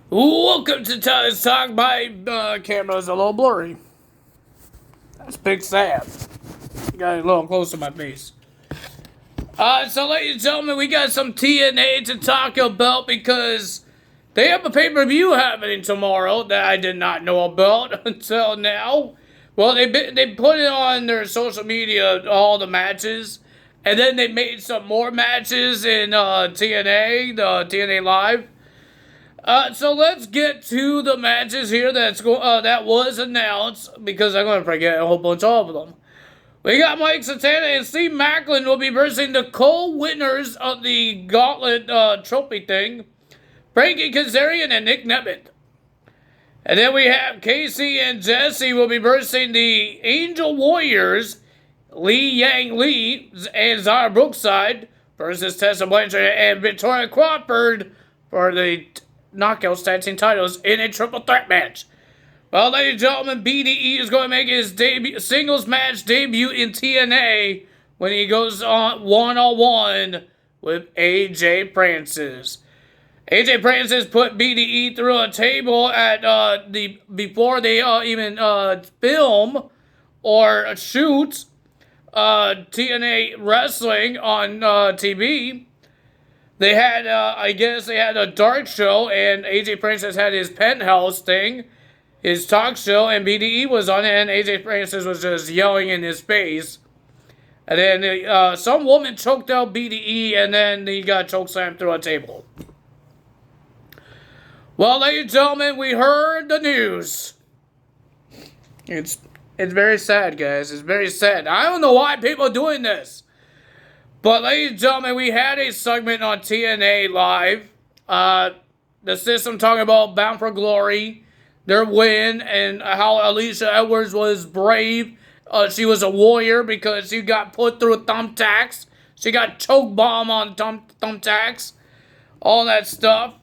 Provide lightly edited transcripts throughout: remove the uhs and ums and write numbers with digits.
Welcome to Tyler's Talk. My camera's a little blurry. That's big sad. You got it a little close to my face. So ladies and gentlemen, we got some TNA to talk about because they have a pay-per-view happening tomorrow that I did not know about until now. Well, they put it on their social media, all the matches, and then they made some more matches in TNA, the TNA Live. So let's get to the matches here that was announced because I'm going to forget a whole bunch of them. We got Mike Santana and Steve Macklin will be versing the co-winners of the Gauntlet Trophy thing, Frankie Kazarian and Nick Nemeth. And then we have Casey and Jesse will be versing the Angel Warriors, Lee Yang Lee and Zara Brookside versus Tessa Blanchard and Victoria Crawford for the Knockouts tag team titles in a triple threat match. Well, ladies and gentlemen, BDE is going to make his singles match debut in TNA when he goes on one-on-one with AJ Francis. AJ Francis put BDE through a table at before they even film or shoot TNA wrestling on TV. They had, I guess they had a dark show, and AJ Francis had his penthouse thing, his talk show, and BDE was on it, and AJ Francis was just yelling in his face. And then some woman choked out BDE, and then he got chokeslammed through a table. Well, ladies and gentlemen, we heard the news. It's very sad, guys. It's very sad. I don't know why people are doing this. But, ladies and gentlemen, we had a segment on TNA Live. The system talking about Bound for Glory, their win, and how Alicia Edwards was brave. She was a warrior because she got put through thumbtacks. She got choke bomb on thumbtacks. All that stuff.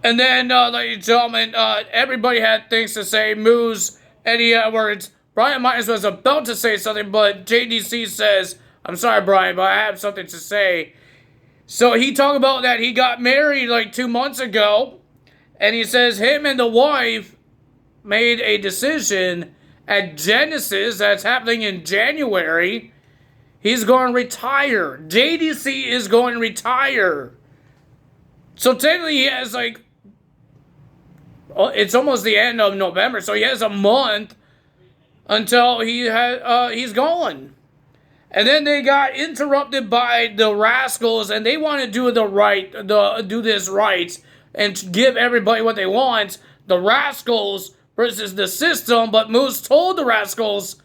And then, ladies and gentlemen, everybody had things to say. Moose, Eddie Edwards, Brian Myers was about to say something, but JDC says, I'm sorry, Brian, but I have something to say. So he talked about that he got married like 2 months ago, and he says him and the wife made a decision at Genesis that's happening in January. He's going to retire. JDC is going to retire. So technically he has like, it's almost the end of November, so he has a month until he's gone. And then they got interrupted by the Rascals, and they want to do do this right and give everybody what they want. The Rascals versus the system, but Moose told the Rascals,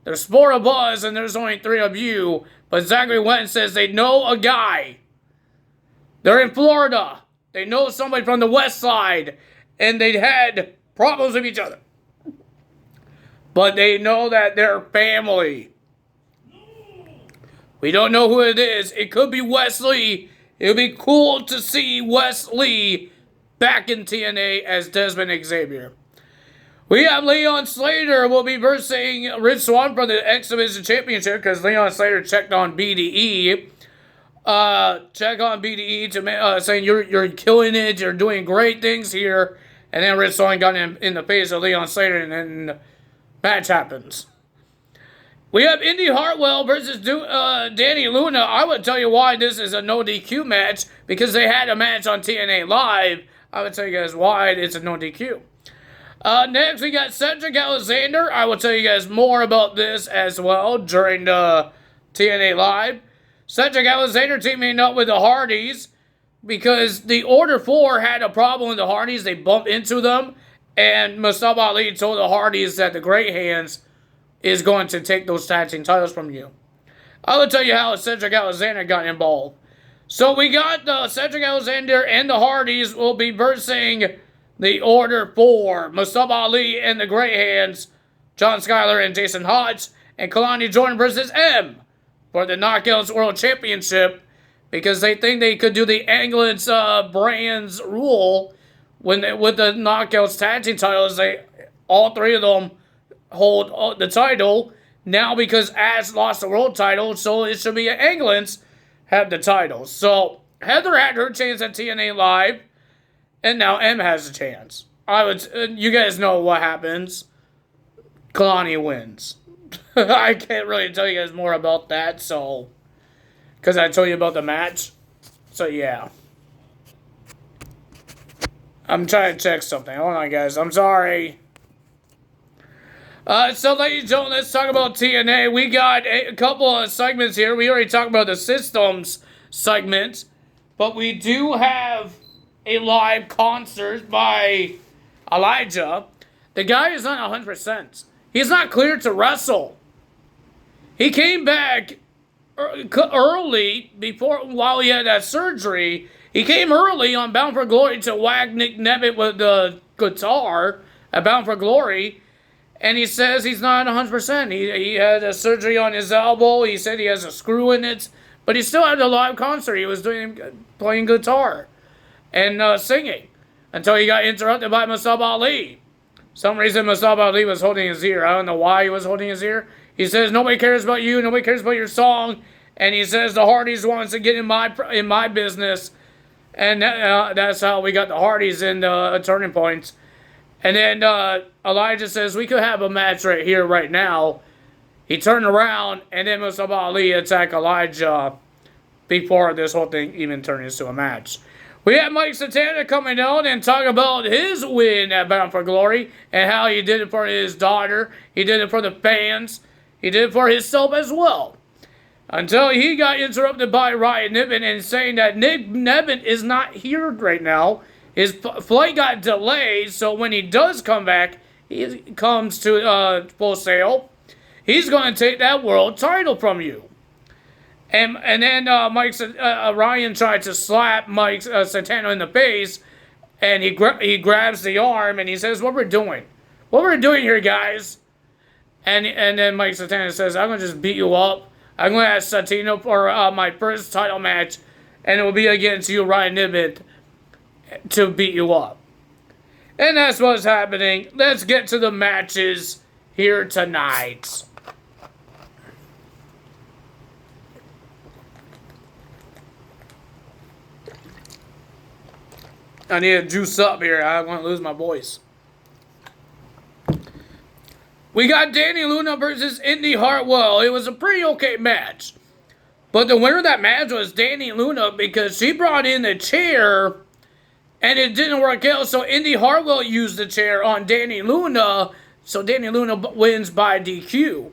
there's 4 of us and there's only 3 of you. But Zachary Wentz says they know a guy. They're in Florida. They know somebody from the West Side, and they had problems with each other. But they know that they're family. We don't know who it is. It could be Wesley. It would be cool to see Wesley back in TNA as Desmond Xavier. We have Leon Slater will be versing Rich Swann for the X Division Championship because Leon Slater checked on BDE. Check on BDE to saying you're killing it. You're doing great things here. And then Rich Swann got in the face of Leon Slater, and then match happens. We have Indy Hartwell versus Danny Luna. I would tell you why this is a no DQ match, because they had a match on TNA Live. I would tell you guys why it's a no DQ. Next, we got Cedric Alexander. I will tell you guys more about this as well during the TNA Live. Cedric Alexander teaming up with the Hardys because the Order 4 had a problem with the Hardys. They bumped into them. And Mustafa Ali told the Hardys that the Great Hands is going to take those tag team titles from you. I will tell you how Cedric Alexander got involved. So we got Cedric Alexander and the Hardys will be versing the Order 4. Mustafa Ali and the Great Hands, John Skyler and Jason Hodge, and Kalani Jordan versus M for the Knockouts World Championship because they think they could do the Ambulance Brands rule with the Knockouts tag team titles. All 3 of them hold the title. Now because Ash lost the world title, so it should be Ambulance have the title. So Heather had her chance at TNA Live, and now M has a chance. You guys know what happens. Kalani wins. I can't really tell you guys more about that, so, because I told you about the match. So yeah. I'm trying to check something. Hold on, guys. I'm sorry. So, ladies and gentlemen, let's talk about TNA. We got a couple of segments here. We already talked about the systems segment, but we do have a live concert by Elijah. The guy is not 100%. He's not cleared to wrestle. He came back early while he had that surgery. He came early on Bound for Glory to whack Nick Nevitt with the guitar at Bound for Glory. And he says he's not 100%. He had a surgery on his elbow. He said he has a screw in it. But he still had a live concert. He was playing guitar and singing until he got interrupted by Mustafa Ali. Some reason Mustafa Ali was holding his ear. I don't know why he was holding his ear. He says, nobody cares about you. Nobody cares about your song. And he says the Hardys wants to get in my business. And that's how we got the Hardys in Turning Points. And then Elijah says, we could have a match right here, right now. He turned around, and then Mustafa Ali attacked Elijah before this whole thing even turned into a match. We have Mike Santana coming out and talk about his win at Bound for Glory and how he did it for his daughter. He did it for the fans. He did it for himself as well. Until he got interrupted by Ryan Niven and saying that Nick Nevitt is not here right now. His flight got delayed, so when he does come back, he comes to Full Sail. He's going to take that world title from you. And then Ryan tried to slap Mike Santana in the face, and he grabs the arm and he says, "What we're doing here, guys?" And then Mike Santana says, "I'm gonna just beat you up. I'm gonna ask Santino for my first title match, and it will be against you, Ryan Niven, to beat you up." And that's what's happening. Let's get to the matches here tonight. I need to juice up here. I'm going to lose my voice. We got Danny Luna versus Indy Hartwell. It was a pretty okay match. But the winner of that match was Danny Luna because she brought in the chair and it didn't work out. So Indy Hartwell used the chair on Danny Luna. So Danny Luna wins by DQ.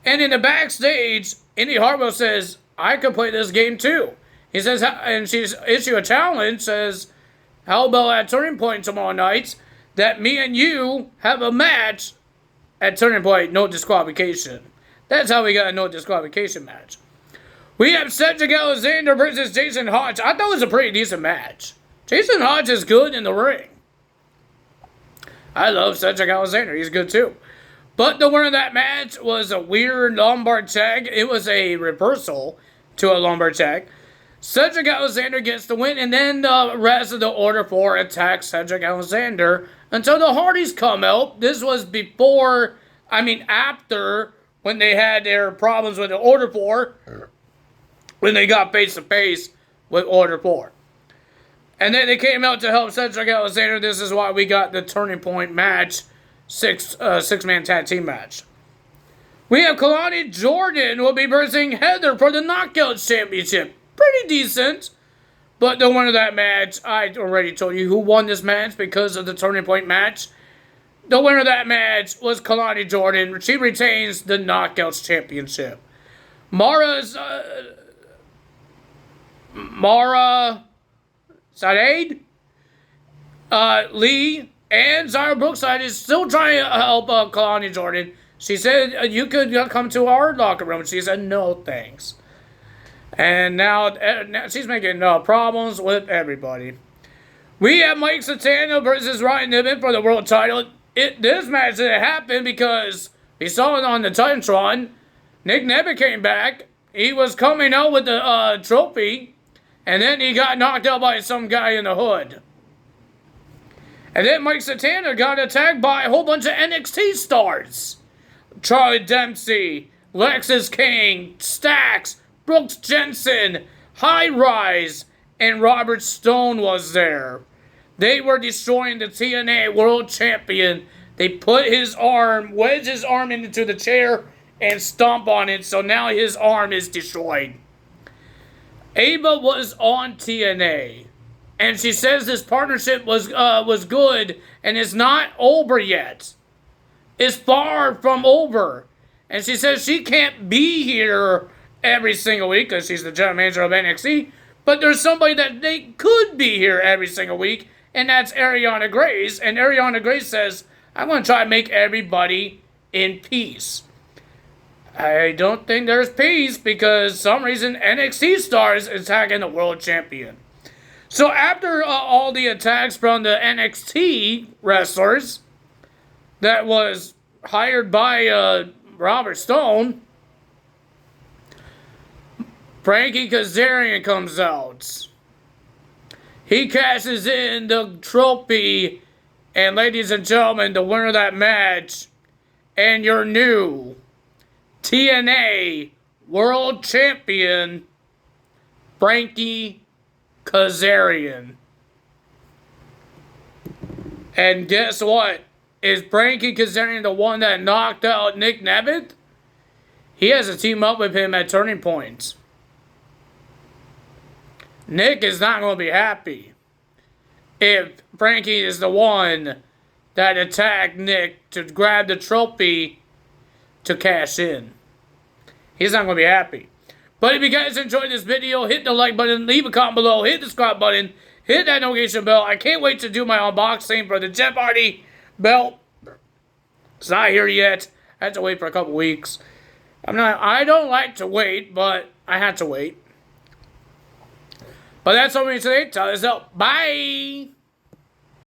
And in the backstage, Indy Hartwell says, "I could play this game too." He says, and she's issued a challenge, says, "How about at Turning Point tomorrow night that me and you have a match at Turning Point, no disqualification." That's how we got a no disqualification match. We have Cedric Alexander versus Jason Hodge. I thought it was a pretty decent match. Jason Hodge is good in the ring. I love Cedric Alexander. He's good too. But the winner of that match was a weird lumbar check. It was a reversal to a lumbar check. Cedric Alexander gets the win, and then the rest of the Order 4 attacks Cedric Alexander until the Hardys come out. This was after when they had their problems with the Order 4, when they got face-to-face with Order 4. And then they came out to help Cedric Alexander. This is why we got the Turning Point match, six-man tag team match. We have Kalani Jordan will be versing Heather for the Knockouts Championship. Pretty decent. But the winner of that match, I already told you who won this match because of the Turning Point match. The winner of that match was Kalani Jordan. She retains the Knockouts Championship. Mara Saeed, Lee, and Zara Brookside is still trying to help Kalani Jordan. She said, "You could come to our locker room." She said, "No, thanks." And now she's making problems with everybody. We have Mike Santana versus Ryan Niven for the world title. This match didn't happen because we saw it on the Titantron. Nick Nevitt came back. He was coming out with the trophy. And then he got knocked out by some guy in the hood. And then Mike Santana got attacked by a whole bunch of NXT stars. Charlie Dempsey, Lexus King, Stax, Brooks Jensen, High Rise, and Robert Stone was there. They were destroying the TNA World Champion. They put his arm, wedged his arm into the chair, and stomp on it, so now his arm is destroyed. Ava was on TNA, and she says this partnership was good, and it's not over yet. It's far from over. And she says she can't be here every single week because she's the general manager of NXT, but there's somebody that they could be here every single week, and that's Ariana Grace. And Ariana Grace says, I'm going to try to make everybody in peace. I don't think there's peace because some reason NXT stars attacking the world champion. So after all the attacks from the NXT wrestlers that was hired by Robert Stone, Frankie Kazarian comes out. He cashes in the trophy, and ladies and gentlemen, the winner of that match, and your new TNA World Champion, Frankie Kazarian. And guess what? Is Frankie Kazarian the one that knocked out Nick Nemeth? He has to team up with him at Turning Point. Nick is not going to be happy if Frankie is the one that attacked Nick to grab the trophy to cash in. He's not going to be happy. But if you guys enjoyed this video, hit the like button, leave a comment below, hit the subscribe button, hit that notification bell. I can't wait to do my unboxing for the Jeff Hardy belt. It's not here yet. I have to wait for a couple weeks. I don't like to wait, but I had to wait. But that's all we need today. Tell us out. Bye.